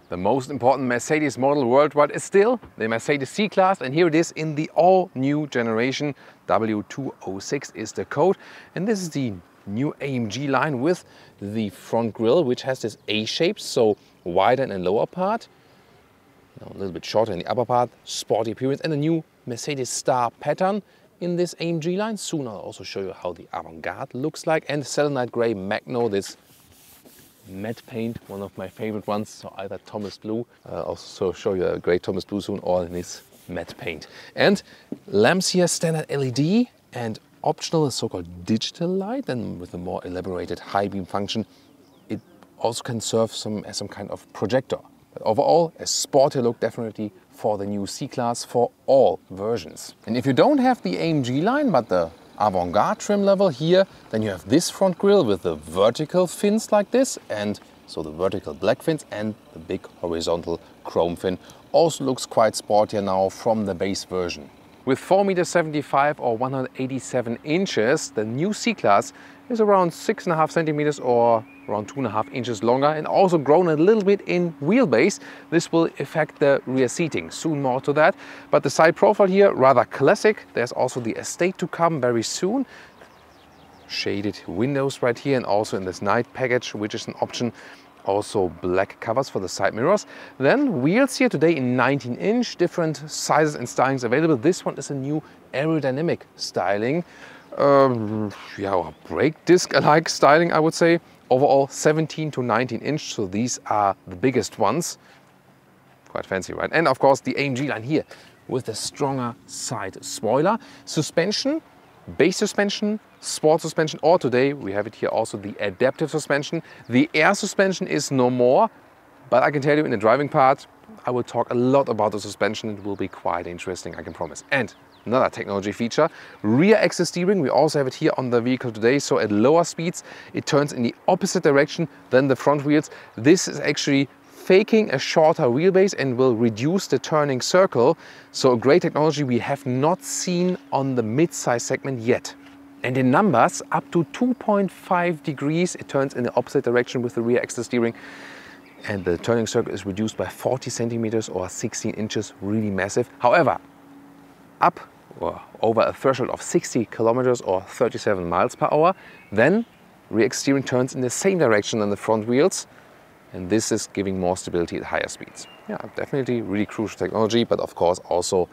The most important Mercedes model worldwide is still the Mercedes C-Class, and here it is in the all-new generation. W206 is the code, and this is the new AMG line with the front grille, which has this A shape, so wider in the lower part, now a little bit shorter in the upper part, sporty appearance, and a new Mercedes star pattern in this AMG line. Soon I'll also show you how the Avantgarde looks like, and selenite grey Magno, this matte paint, one of my favorite ones, so either Thomas Blue, I'll also show you a great Thomas Blue soon, or in this matte paint. And lamps here, standard LED, and optional a so-called digital light, and with a more elaborated high beam function, it also can serve as some kind of projector. But overall, a sporty look definitely for the new C-Class for all versions. And if you don't have the AMG line, but the Avantgarde trim level here, then you have this front grille with the vertical fins like this, and so the vertical black fins and the big horizontal chrome fin. Also looks quite sportier now from the base version. With 4,75 m or 187 inches, the new C-Class is around 6.5 centimeters or around 2.5 inches longer, and also grown a little bit in wheelbase. This will affect the rear seating, soon more to that. But the side profile here, rather classic. There's also the Estate to come very soon. Shaded windows right here, and also in this night package, which is an option. Also black covers for the side mirrors. Then wheels here today in 19-inch, different sizes and stylings available. This one is a new aerodynamic styling. Brake disc-alike styling, I would say. Overall 17 to 19-inch, so these are the biggest ones. Quite fancy, right? And of course the AMG line here with a stronger side spoiler. Suspension, base suspension, sport suspension, or today we have it here also the adaptive suspension. The air suspension is no more, but I can tell you in the driving part, I will talk a lot about the suspension. It will be quite interesting, I can promise. And another technology feature, rear axis steering. We also have it here on the vehicle today. So at lower speeds, it turns in the opposite direction than the front wheels. This is actually faking a shorter wheelbase and will reduce the turning circle. So a great technology we have not seen on the mid-size segment yet. And in numbers, up to 2.5 degrees, it turns in the opposite direction with the rear axis steering. And the turning circle is reduced by 40 centimeters or 16 inches, really massive. However, up or over a threshold of 60 kilometers or 37 miles per hour, then rear axis steering turns in the same direction than the front wheels, and this is giving more stability at higher speeds. Yeah, definitely really crucial technology, but of course also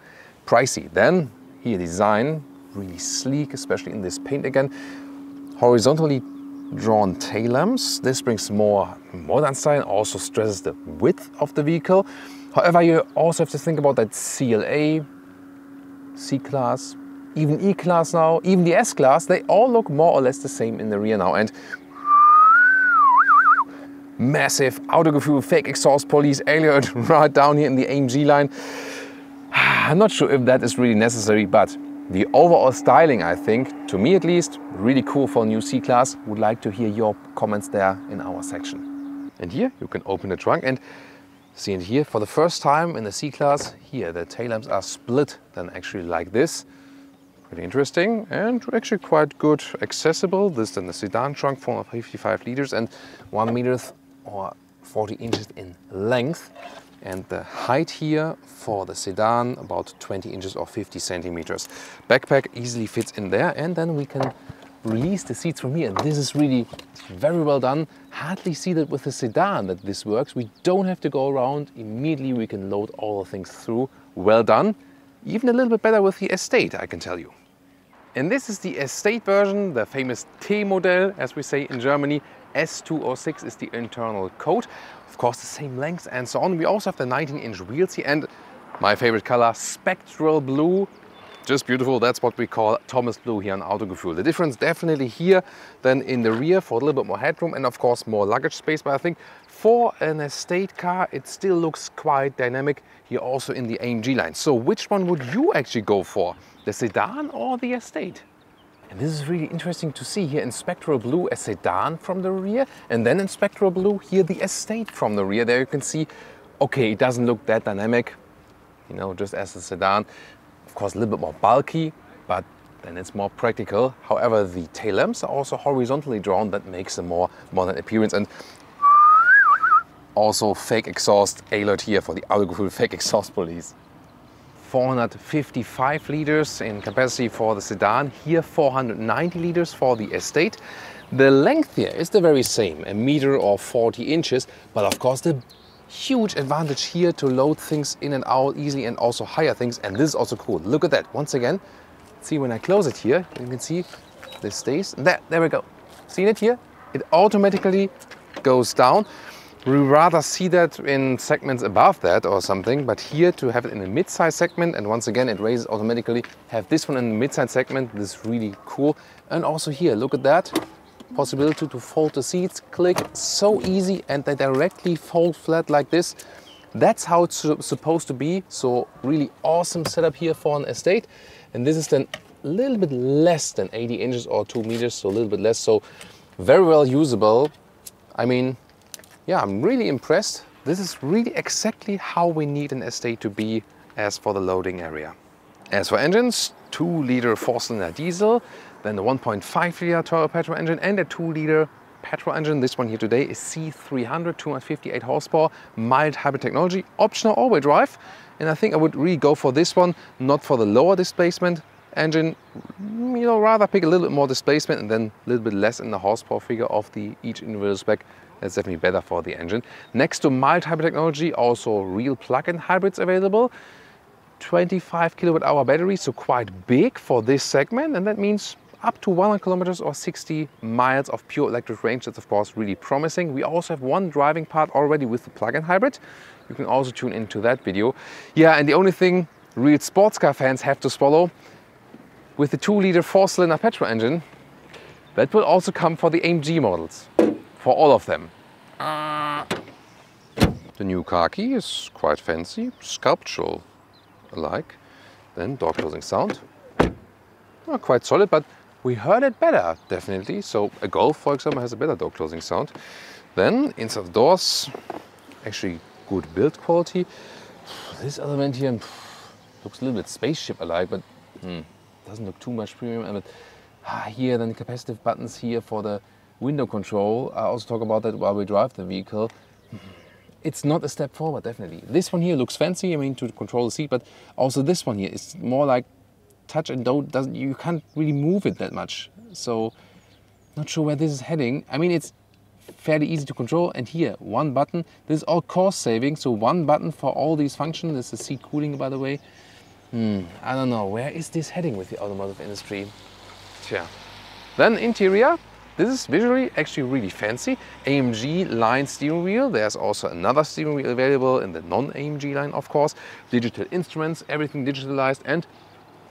pricey. Then here design, really sleek, especially in this paint again. Horizontally drawn tail lamps. This brings more modern style and also stresses the width of the vehicle. However, you also have to think about that CLA, C-Class, even E-Class now, even the S-Class, they all look more or less the same in the rear now. And massive Autogefühl fake exhaust police alert right down here in the AMG line. I'm not sure if that is really necessary, but the overall styling, I think, to me at least, really cool for a new C-Class. Would like to hear your comments there in our section. And here you can open the trunk and see it here for the first time in the C-Class. Here the tail lamps are split then actually like this. Pretty interesting and actually quite good accessible. This is then the sedan trunk, 455 liters and 1 meter or 40 inches in length. And the height here for the sedan about 20 inches or 50 centimeters. Backpack easily fits in there, and then we can release the seats from here. And this is really very well done. Hardly see that with the sedan that this works. We don't have to go around. Immediately we can load all the things through. Well done. Even a little bit better with the Estate, I can tell you. And this is the Estate version, the famous T-Modell, as we say in Germany. S206 is the internal code. Of course, the same length and so on. We also have the 19-inch wheels here and my favorite color, spectral blue. Just beautiful. That's what we call Thomas Blue here on Autogefühl. The difference definitely here than in the rear for a little bit more headroom and of course more luggage space. But I think for an Estate car, it still looks quite dynamic here also in the AMG line. So which one would you actually go for? The sedan or the Estate? And this is really interesting to see here in spectral blue a sedan from the rear, and then in spectral blue here the Estate from the rear. There you can see, okay, it doesn't look that dynamic, you know, just as a sedan. Of course, a little bit more bulky, but then it's more practical. However, the tail lamps are also horizontally drawn. That makes a more modern appearance. And Also fake exhaust alert here for the Autogefühl fake exhaust police. 455 liters in capacity for the sedan, here 490 liters for the Estate. The length here is the very same, a meter or 40 inches, but of course the huge advantage here to load things in and out easily and also higher things, and this is also cool. Look at that, once again, see when I close it here, you can see this stays, there we go. See it here? It automatically goes down. We rather see that in segments above that or something, but here to have it in a mid-size segment, and once again it raises automatically, have this one in the mid-size segment, this is really cool. And also here, look at that, possibility to fold the seats, click, so easy, and they directly fold flat like this. That's how it's supposed to be, so really awesome setup here for an Estate. And this is then a little bit less than 80 inches or 2 meters, so a little bit less, so very well usable. I mean, yeah, I'm really impressed. This is really exactly how we need an Estate to be as for the loading area. As for engines, 2-liter 4-cylinder diesel, then the 1.5-liter turbo petrol engine and a 2-liter petrol engine. This one here today is C300, 258 horsepower, mild hybrid technology, optional all-wheel drive. And I think I would really go for this one, not for the lower displacement engine. You know, rather pick a little bit more displacement and then a little bit less in the horsepower figure of the each individual spec. That's definitely better for the engine. Next to mild hybrid technology, also real plug-in hybrids available. 25 kilowatt-hour battery, so quite big for this segment, and that means up to 100 kilometers or 60 miles of pure electric range. That's of course really promising. We also have one driving part already with the plug-in hybrid. You can also tune into that video. Yeah, and the only thing real sports car fans have to swallow, with the 2-liter 4-cylinder petrol engine, that will also come for the AMG models, for all of them. The new car key is quite fancy, sculptural alike. Then door closing sound, not quite solid, but we heard it better, definitely. So a Golf, for example, has a better door closing sound. Then inside the doors, actually good build quality. This element here looks a little bit spaceship-alike, but doesn't look too much premium. But here, then the capacitive buttons here for the window control. I also talk about that while we drive the vehicle. It's not a step forward, definitely. This one here looks fancy, I mean, to control the seat, but also this one here is more like touch and don't, you can't really move it that much. So, not sure where this is heading. I mean, it's fairly easy to control, and here, one button. This is all cost saving, so one button for all these functions. This is seat cooling, by the way. I don't know, where is this heading with the automotive industry? Tja. Then interior. This is visually actually really fancy. AMG-Line steering wheel. There's also another steering wheel available in the non-AMG line, of course. Digital instruments, everything digitalized, and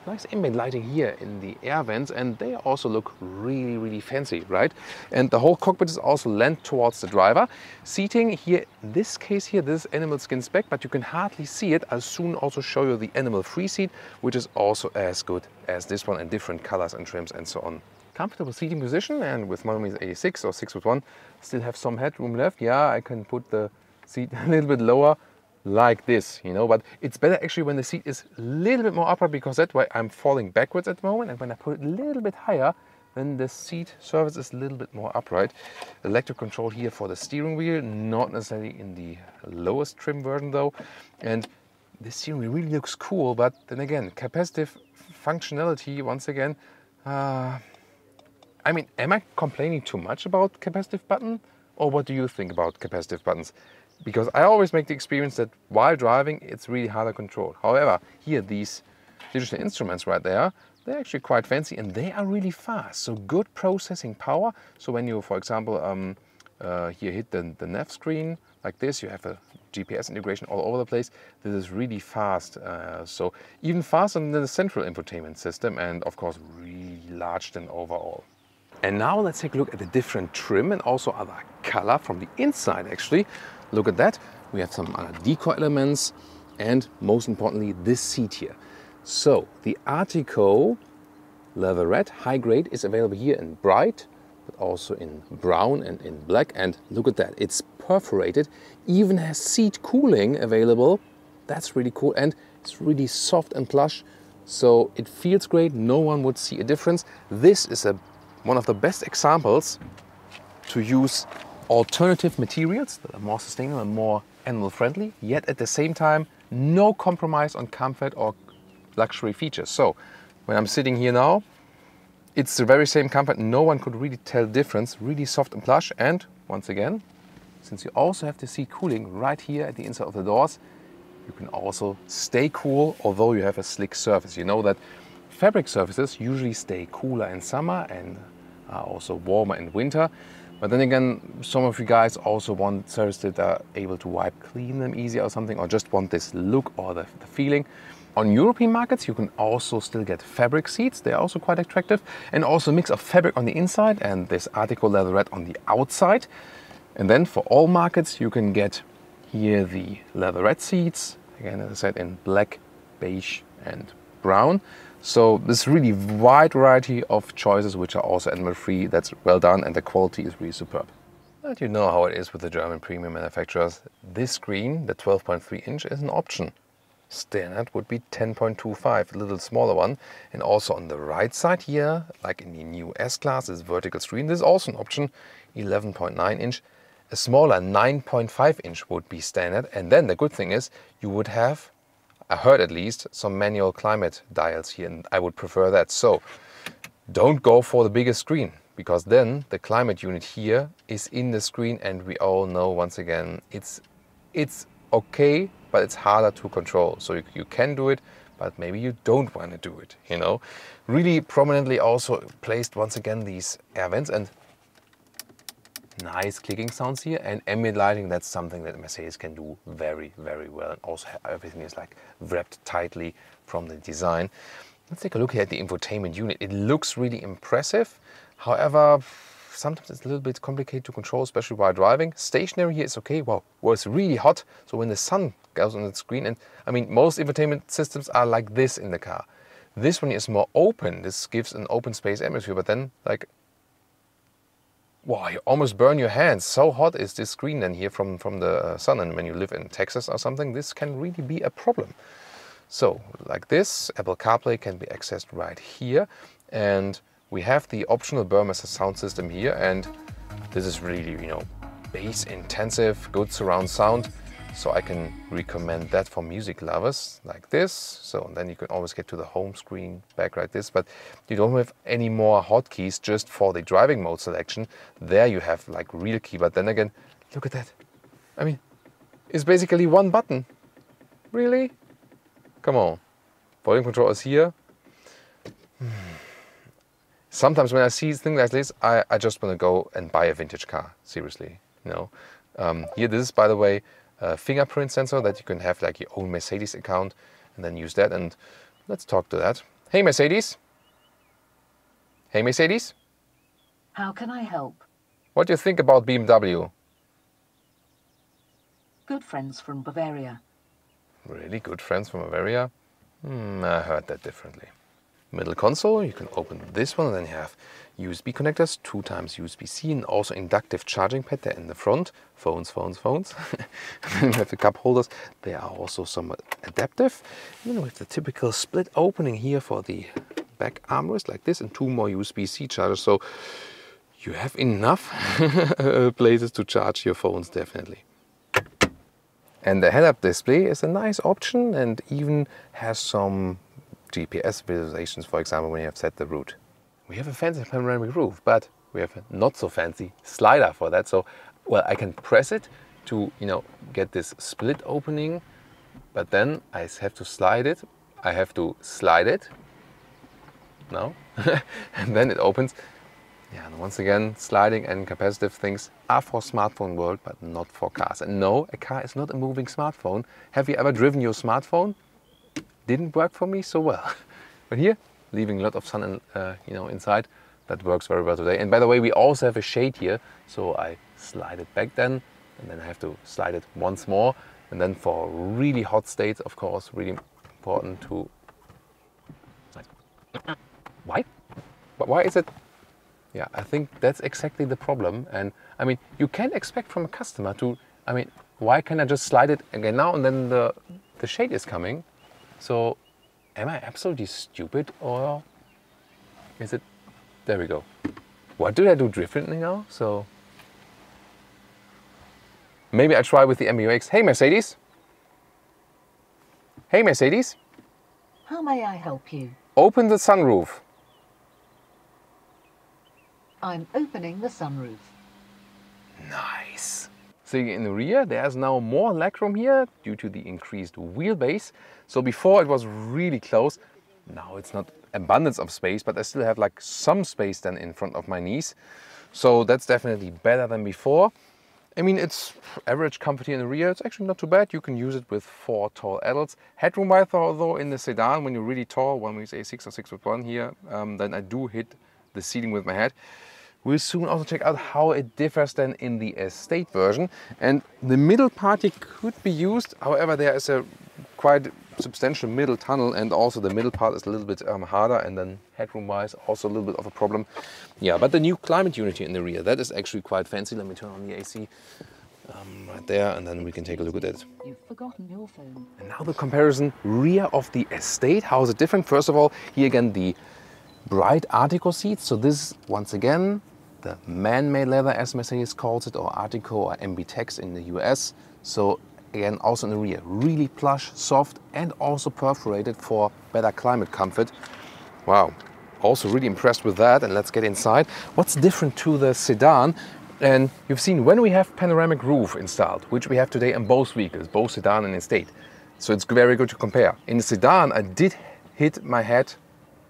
nice ambient lighting here in the air vents, and they also look really, really fancy, right? And the whole cockpit is also leant towards the driver. Seating here, in this case here, this is animal skin spec, but you can hardly see it. I'll soon also show you the animal-free seat, which is also as good as this one in different colors and trims and so on. Comfortable seating position, and with Monometer 86 or 6'1", still have some headroom left. Yeah, I can put the seat a little bit lower like this, you know, but it's better actually when the seat is a little bit more upright, because that way I'm falling backwards at the moment, and when I put it a little bit higher, then the seat surface is a little bit more upright. Electric control here for the steering wheel, not necessarily in the lowest trim version though. And the steering wheel really looks cool, but then again, capacitive functionality, once again, I mean, am I complaining too much about capacitive button? Or what do you think about capacitive buttons? Because I always make the experience that while driving, it's really hard to control. However, here, these digital instruments right there, they're actually quite fancy and they are really fast. So good processing power. So when you, for example, here hit the nav screen like this, you have a GPS integration all over the place. This is really fast. So even faster than the central infotainment system, and of course, really large than overall. And now let's take a look at the different trim and also other color from the inside actually. Look at that. We have some other decor elements and most importantly this seat here. So the Artico leather red high grade is available here in bright, but also in brown and in black. And look at that, it's perforated, even has seat cooling available. That's really cool, and it's really soft and plush. So it feels great, no one would see a difference. This is one of the best examples to use alternative materials that are more sustainable and more animal friendly, yet at the same time, no compromise on comfort or luxury features. So when I'm sitting here now, it's the very same comfort. No one could really tell the difference. Really soft and plush. And once again, since you also have the seat cooling right here at the inside of the doors, you can also stay cool, although you have a slick surface. You know that fabric surfaces usually stay cooler in summer and are also warmer in winter. But then again, some of you guys also want surfaces that are able to wipe clean them easy or something, or just want this look or the feeling. On European markets, you can also still get fabric seats. They're also quite attractive. And also a mix of fabric on the inside and this Artico leatherette on the outside. And then for all markets, you can get here the leatherette seats. Again, as I said, in black, beige and brown. So this really wide variety of choices which are also animal free. That's well done and the quality is really superb. But you know how it is with the German premium manufacturers. This screen, the 12.3 inch, is an option. Standard would be 10.25, a little smaller one. And also on the right side here, like in the new S-Class, this vertical screen, this is also an option, 11.9 inch. A smaller 9.5 inch would be standard. And then the good thing is you would have, I heard at least, some manual climate dials here, and I would prefer that. So don't go for the biggest screen, because then the climate unit here is in the screen, and we all know once again it's okay, but it's harder to control. So you can do it, but maybe you don't want to do it, you know. Really prominently also placed once again these air vents and nice clicking sounds here, and ambient lighting. That's something that Mercedes can do very, very well. And also everything is like wrapped tightly from the design. Let's take a look here at the infotainment unit. It looks really impressive. However, sometimes it's a little bit complicated to control, especially while driving. Stationary here is okay. Wow, well, it's really hot. So when the sun goes on the screen, and I mean, most infotainment systems are like this in the car. This one is more open. This gives an open space atmosphere, but then like, wow, you almost burn your hands. So hot is this screen then here from the sun. And when you live in Texas or something, this can really be a problem. So like this, Apple CarPlay can be accessed right here. And we have the optional Burmester sound system here. And this is really, you know, bass intensive, good surround sound. So I can recommend that for music lovers like this. So then you can always get to the home screen back like this, but you don't have any more hotkeys just for the driving mode selection. There you have like real key, but then again, look at that. I mean, it's basically one button. Really? Come on. Volume control is here. Sometimes when I see things like this, I just want to go and buy a vintage car, seriously. You know? Here, this is, by the way, a fingerprint sensor that you can have like your own Mercedes account and then use that. And let's talk to that. Hey Mercedes. Hey Mercedes. How can I help? What do you think about BMW? Good friends from Bavaria. Really good friends from Bavaria? I heard that differently. Middle console, you can open this one and then you have USB connectors, 2x USB-C, and also inductive charging pad there in the front. Phones. And then we have the cup holders. They are also somewhat adaptive. And then we have the typical split opening here for the back armrest like this, and 2 more USB-C chargers. So you have enough places to charge your phones, definitely. And the head-up display is a nice option and even has some GPS visualizations, for example, when you have set the route. We have a fancy panoramic roof, but we have a not so fancy slider for that. So, well, I can press it to, you know, get this split opening, but then I have to slide it. I have to slide it. No. And then it opens. Yeah, and once again, sliding and capacitive things are for smartphone world, but not for cars. And no, a car is not a moving smartphone. Have you ever driven your smartphone? Didn't work for me so well. But here, leaving a lot of sun you know, inside, that works very well today. And by the way, we also have a shade here, so I slide it back then, and then I have to slide it once more. And then for really hot states, of course, really important to... Why? Why is it? Yeah, I think that's exactly the problem. And I mean, you can expect from a customer to, I mean, why can't I just slide it again now and then the shade is coming? So am I absolutely stupid, or is it, there we go. What do I do differently now? So Maybe I try with the MBUX. Hey Mercedes. Hey Mercedes. How may I help you? Open the sunroof. I'm opening the sunroof. Nice. So in the rear, there's now more legroom here due to the increased wheelbase. So before it was really close. Now it's not abundance of space, but I still have like some space then in front of my knees. So that's definitely better than before. I mean, it's average comfort here in the rear. It's actually not too bad. You can use it with 4 tall adults. Headroom-wise, though, in the sedan, when you're really tall, when we say 6 or 6'1" here, then I do hit the ceiling with my head. We'll soon also check out how it differs then in the Estate version. And the middle part here could be used. However, there is a quite substantial middle tunnel, and also the middle part is a little bit harder, and then headroom-wise also a little bit of a problem. Yeah, but the new climate unit here in the rear, that is actually quite fancy. Let me turn on the AC right there, and then we can take a look at it. You've forgotten your phone. And now the comparison rear of the Estate. How is it different? First of all, here again the bright Artico seats. So this, once again, the man-made leather, as Mercedes calls it, or Artico or MBTex in the US. So again, also in the rear, really plush, soft, and also perforated for better climate comfort. Wow, also really impressed with that. And let's get inside. What's different to the sedan? And you've seen when we have panoramic roof installed, which we have today in both vehicles, both sedan and Estate. So it's very good to compare. In the sedan, I did hit my head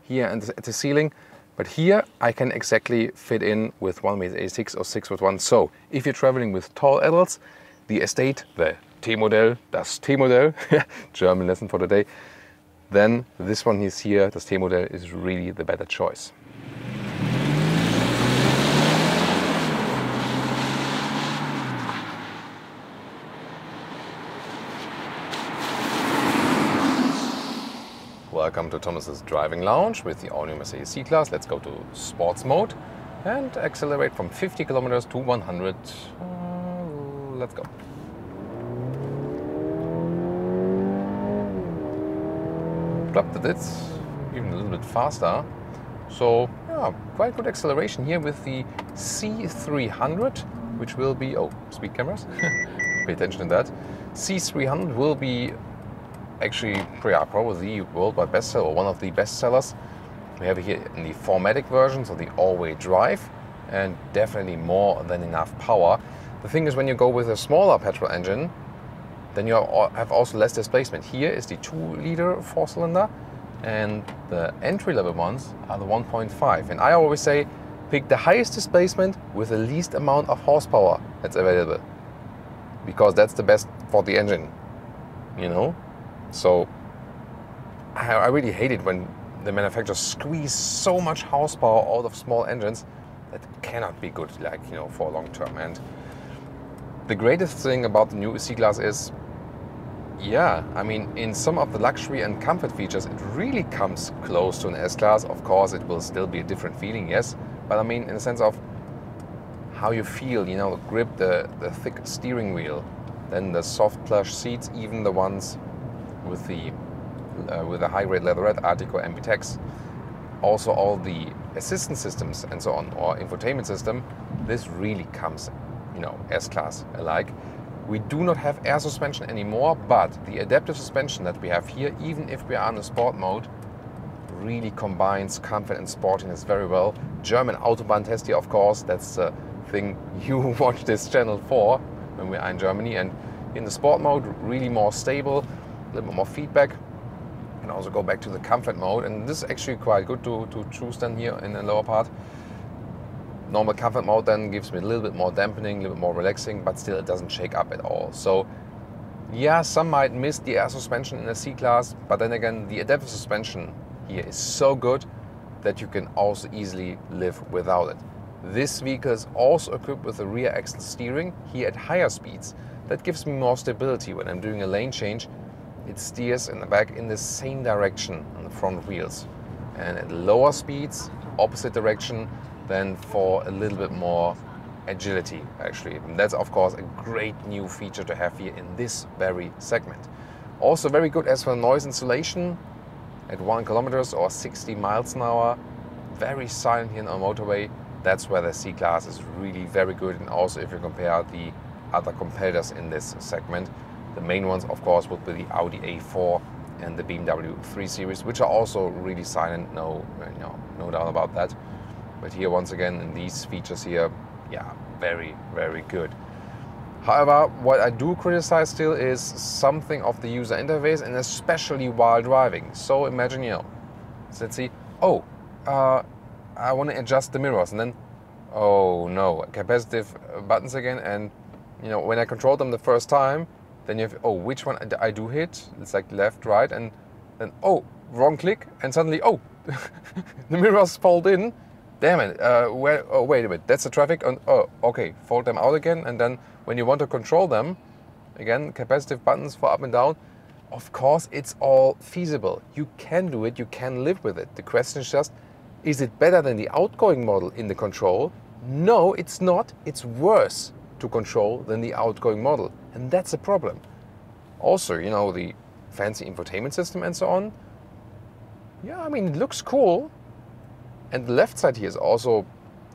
here at the ceiling, but here I can exactly fit in with 1.86 or 6'1". So if you're traveling with tall adults, the Estate, the T-Modell, das T-Modell, German lesson for today, then this one is here, das T-Modell, is really the better choice. Welcome to Thomas's driving lounge with the all-new Mercedes C-Class. Let's go to sports mode and accelerate from 50 kilometers to 100. Let's go. Dropped it even a little bit faster. So yeah, quite good acceleration here with the C300, which will be, oh, speed cameras, pay attention to that. C300 will be actually probably the worldwide bestseller, or one of the best sellers. We have it here in the 4MATIC version, so the all-wheel drive, and definitely more than enough power. The thing is, when you go with a smaller petrol engine, then you have also less displacement. Here is the 2-liter 4-cylinder, and the entry-level ones are the 1.5. And I always say, pick the highest displacement with the least amount of horsepower that's available, because that's the best for the engine, you know? So I really hate it when the manufacturers squeeze so much horsepower out of small engines. That cannot be good, like, you know, for long term. And the greatest thing about the new C-Class is, yeah, I mean, in some of the luxury and comfort features, it really comes close to an S-Class. Of course, it will still be a different feeling, yes. But I mean, in the sense of how you feel, you know, grip, the thick steering wheel, then the soft plush seats, even the ones with the high-grade leatherette Artico MBTex, also all the assistance systems and so on, or infotainment system, this really comes, you know, S-Class alike. We do not have air suspension anymore, but the adaptive suspension that we have here, even if we are in the sport mode, really combines comfort and sportiness very well. German Autobahn test here, of course, that's the thing you watch this channel for when we are in Germany. And in the sport mode, really more stable, a little bit more feedback. And also go back to the comfort mode, and this is actually quite good to choose then here in the lower part. Normal comfort mode then gives me a little bit more dampening, a little bit more relaxing, but still it doesn't shake up at all. So yeah, some might miss the air suspension in the C-Class, but then again, the adaptive suspension here is so good that you can also easily live without it. This vehicle is also equipped with a rear axle steering here at higher speeds. That gives me more stability when I'm doing a lane change. It steers in the back in the same direction on the front wheels. And at lower speeds, opposite direction, then for a little bit more agility, actually. And that's, of course, a great new feature to have here in this very segment. Also very good as for noise insulation at 1 kilometers or 60 miles an hour. Very silent here on the motorway. That's where the C-Class is really very good. And also if you compare the other competitors in this segment. The main ones, of course, would be the Audi A4 and the BMW 3 Series, which are also really silent, no doubt about that. But here, once again, in these features here, yeah, very, very good. However, what I do criticize still is something of the user interface, and especially while driving. So imagine, let's see, I want to adjust the mirrors, and then, oh no, capacitive buttons again, and when I control them the first time, then you have, which one I do hit? It's like left, right, and then, wrong click, and suddenly, the mirrors fold in. Damn it, wait a bit, that's the traffic, and okay, fold them out again, and then when you want to control them, again, capacitive buttons for up and down, of course, it's all feasible. You can do it, you can live with it. The question is just, is it better than the outgoing model in the control? No, it's not. It's worse to control than the outgoing model. And that's a problem. Also, the fancy infotainment system and so on. Yeah, I mean, it looks cool. And the left side here is also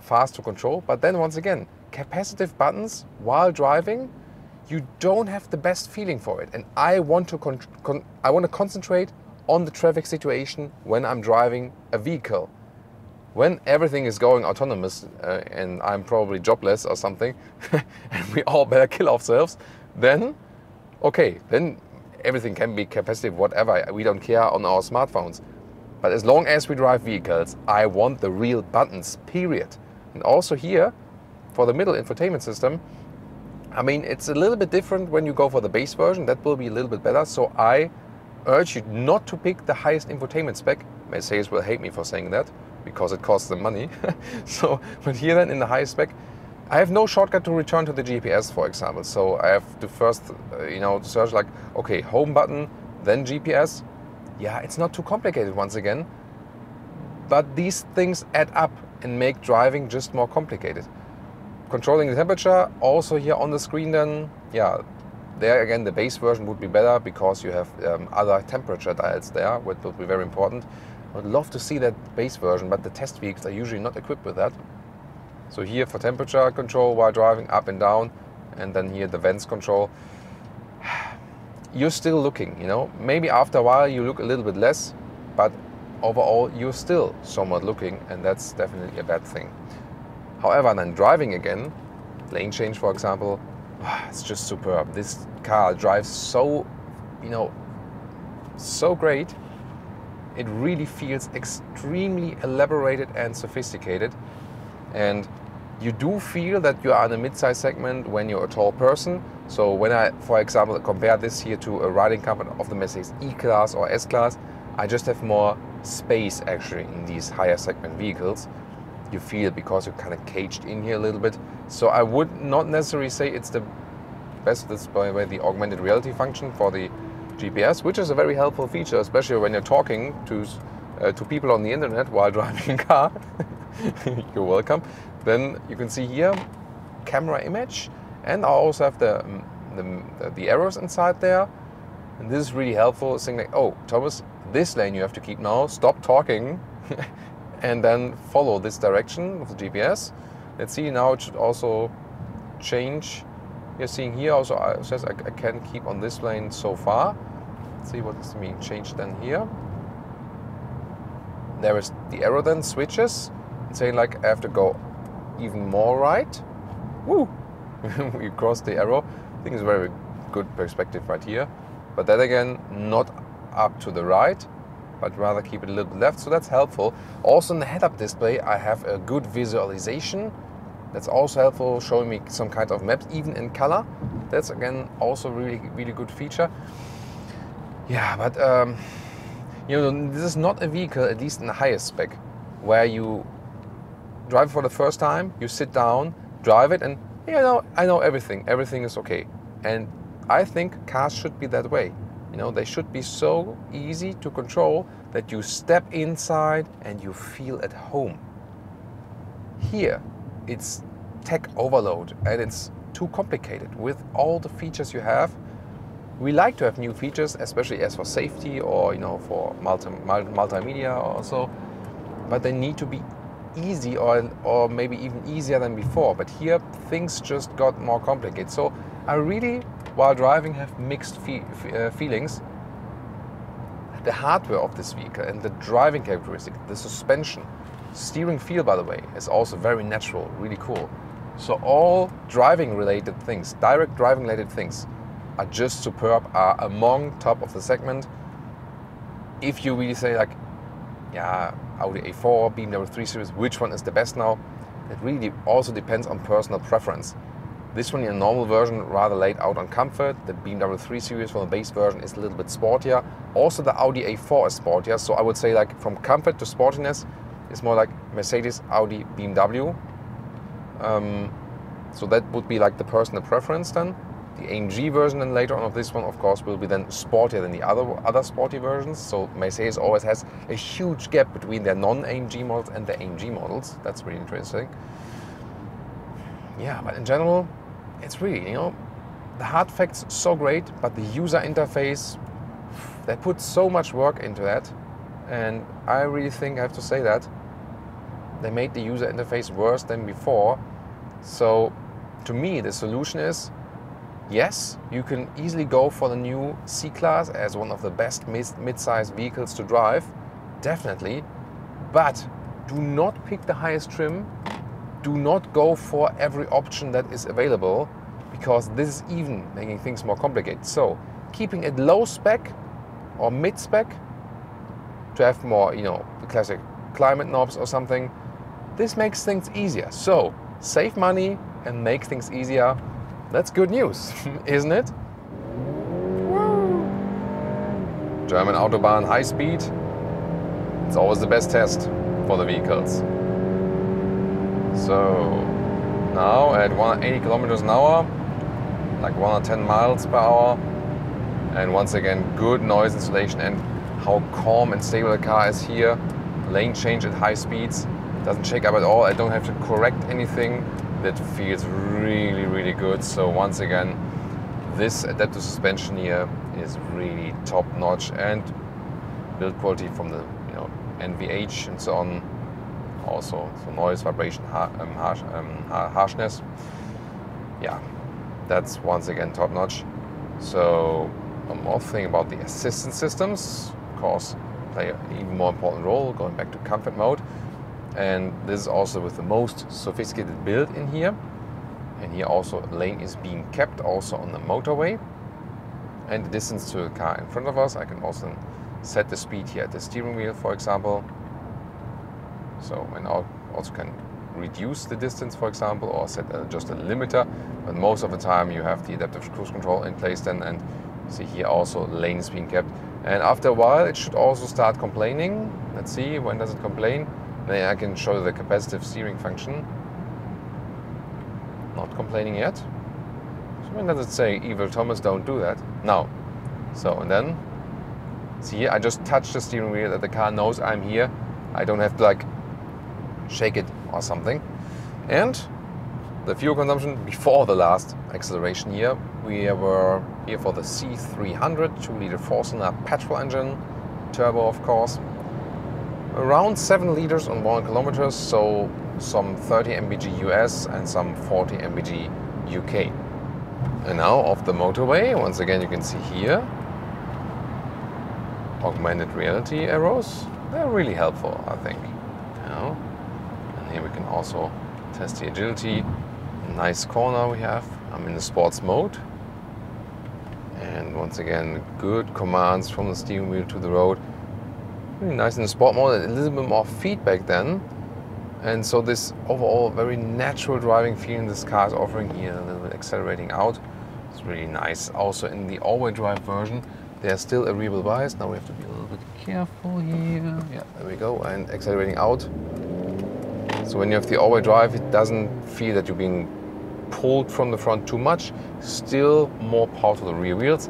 fast to control. But then once again, capacitive buttons while driving, you don't have the best feeling for it. And I want to concentrate on the traffic situation when I'm driving a vehicle. When everything is going autonomous and I'm probably jobless or something, and we all better kill ourselves, then, okay, then everything can be capacitive, whatever. We don't care on our smartphones. But as long as we drive vehicles, I want the real buttons, period. And also here, for the middle infotainment system, I mean, it's a little bit different when you go for the base version. That will be a little bit better. So I urge you not to pick the highest infotainment spec. Mercedes will hate me for saying that, because it costs them money. But here then in the highest spec, I have no shortcut to return to the GPS, for example. So I have to first, search like, okay, home button, then GPS. Yeah, it's not too complicated once again. But these things add up and make driving just more complicated. Controlling the temperature, also here on the screen then, yeah, there again the base version would be better because you have other temperature dials there, which will be very important. I would love to see that base version, but the test vehicles are usually not equipped with that. So here for temperature control while driving, up and down, and then here the vents control. You're still looking, maybe after a while you look a little bit less, but overall you're still somewhat looking, and that's definitely a bad thing. However, then driving again, lane change for example, it's just superb. This car drives so, so great. It really feels extremely elaborated and sophisticated. And you do feel that you are in a mid-size segment when you're a tall person. So when I, for example, compare this here to a riding comfort of the Mercedes E-Class or S-Class, I just have more space actually in these higher segment vehicles. You feel because you're kind of caged in here a little bit. So I would not necessarily say it's the best. That's by the way the augmented reality function for the GPS, which is a very helpful feature, especially when you're talking to people on the internet while driving a car. You're welcome. Then you can see here camera image, and I also have the arrows inside there. And this is really helpful. Saying like, oh, Thomas, this lane you have to keep now. Stop talking. And then follow this direction of the GPS. Let's see, now it should also change. You're seeing here also, it says I can keep on this lane so far. Let's see what this means. Change then here. There is the arrow then switches, saying like I have to go even more right. Woo! We crossed the arrow. I think it's a very good perspective right here. But then again, not up to the right, but rather keep it a little bit left, so that's helpful. Also in the head-up display, I have a good visualization. That's also helpful, showing me some kind of maps, even in color. That's again also really, really good feature. Yeah, but this is not a vehicle, at least in the highest spec, where you drive for the first time, you sit down, drive it, and I know everything. Everything is okay. And I think cars should be that way. They should be so easy to control that you step inside and you feel at home. Here, it's tech overload and it's too complicated with all the features you have. We like to have new features, especially as for safety or for multimedia or so, but they need to be easy or maybe even easier than before. But here, things just got more complicated. So I really, while driving, have mixed feelings. The hardware of this vehicle and the driving characteristic, the suspension, steering feel, by the way, is also very natural, really cool. So all driving related things, direct driving related things, are just superb, are among top of the segment. If you really say like, yeah, Audi A4, BMW 3 Series, which one is the best now? It really also depends on personal preference. This one in a normal version rather laid out on comfort. The BMW 3 Series from the base version is a little bit sportier. Also the Audi A4 is sportier. So I would say like from comfort to sportiness, it's more like Mercedes, Audi, BMW. So that would be like the personal preference then. The AMG version then later on of this one, of course, will be then sportier than the other sporty versions. So Mercedes always has a huge gap between their non-AMG models and the AMG models. That's really interesting. Yeah, but in general, it's really, you know, the hard facts so great, but the user interface, they put so much work into that. And I really think I have to say that they made the user interface worse than before. So to me, the solution is, yes, you can easily go for the new C-Class as one of the best mid-size vehicles to drive, definitely, but do not pick the highest trim. Do not go for every option that is available, because this is even making things more complicated. So keeping it low spec or mid spec to have more, you know, the classic climate knobs or something, this makes things easier. So save money and make things easier. That's good news, isn't it? German Autobahn high speed. It's always the best test for the vehicles. So now at 180 kilometers an hour, like 110 miles per hour, and once again good noise insulation and how calm and stable the car is here. Lane change at high speeds, doesn't shake up at all. I don't have to correct anything. That feels really, really good. So once again, this adaptive suspension here is really top notch, and build quality from the, you know, NVH and so on. Also, so noise, vibration, harshness. Yeah, that's once again top notch. So one more thing about the assistance systems, of course, play an even more important role, going back to comfort mode. And this is also with the most sophisticated build in here. And here also lane is being kept also on the motorway. And the distance to the car in front of us, I can also set the speed here at the steering wheel, for example. So I now also can reduce the distance, for example, or set just a limiter. But most of the time you have the adaptive cruise control in place then, and you see here also lane is being kept. And after a while it should also start complaining. Let's see, when does it complain? Then I can show you the capacitive steering function. Not complaining yet. So when does it say, Evil Thomas, don't do that? Now. So, and then, see here, I just touch the steering wheel that the car knows I'm here. I don't have to like shake it or something. And the fuel consumption before the last acceleration here, we were here for the C300 2-liter 4-cylinder petrol engine, turbo of course. Around 7 liters on 1 kilometers, so some 30 mpg US and some 40 mpg UK. And now off the motorway, once again you can see here augmented reality arrows. They're really helpful, I think. You know? And here we can also test the agility. Nice corner we have. I'm in the sports mode. And once again, good commands from the steering wheel to the road. Really nice in the sport mode, a little bit more feedback then. And so this overall very natural driving feeling this car is offering here, a little bit accelerating out. It's really nice. Also in the all-wheel drive version, there's still a rear wheel bias. Now we have to be a little bit careful here. Yeah, there we go. And accelerating out. So when you have the all-wheel drive, it doesn't feel that you're being pulled from the front too much. Still more power to the rear wheels.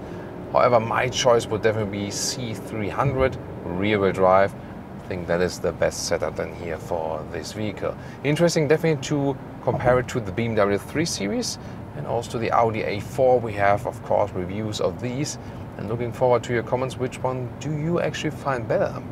However, my choice would definitely be C300 rear wheel drive. I think that is the best setup then here for this vehicle. Interesting definitely to compare it to the BMW 3 Series and also to the Audi A4. We have of course reviews of these, and looking forward to your comments. Which one do you actually find better?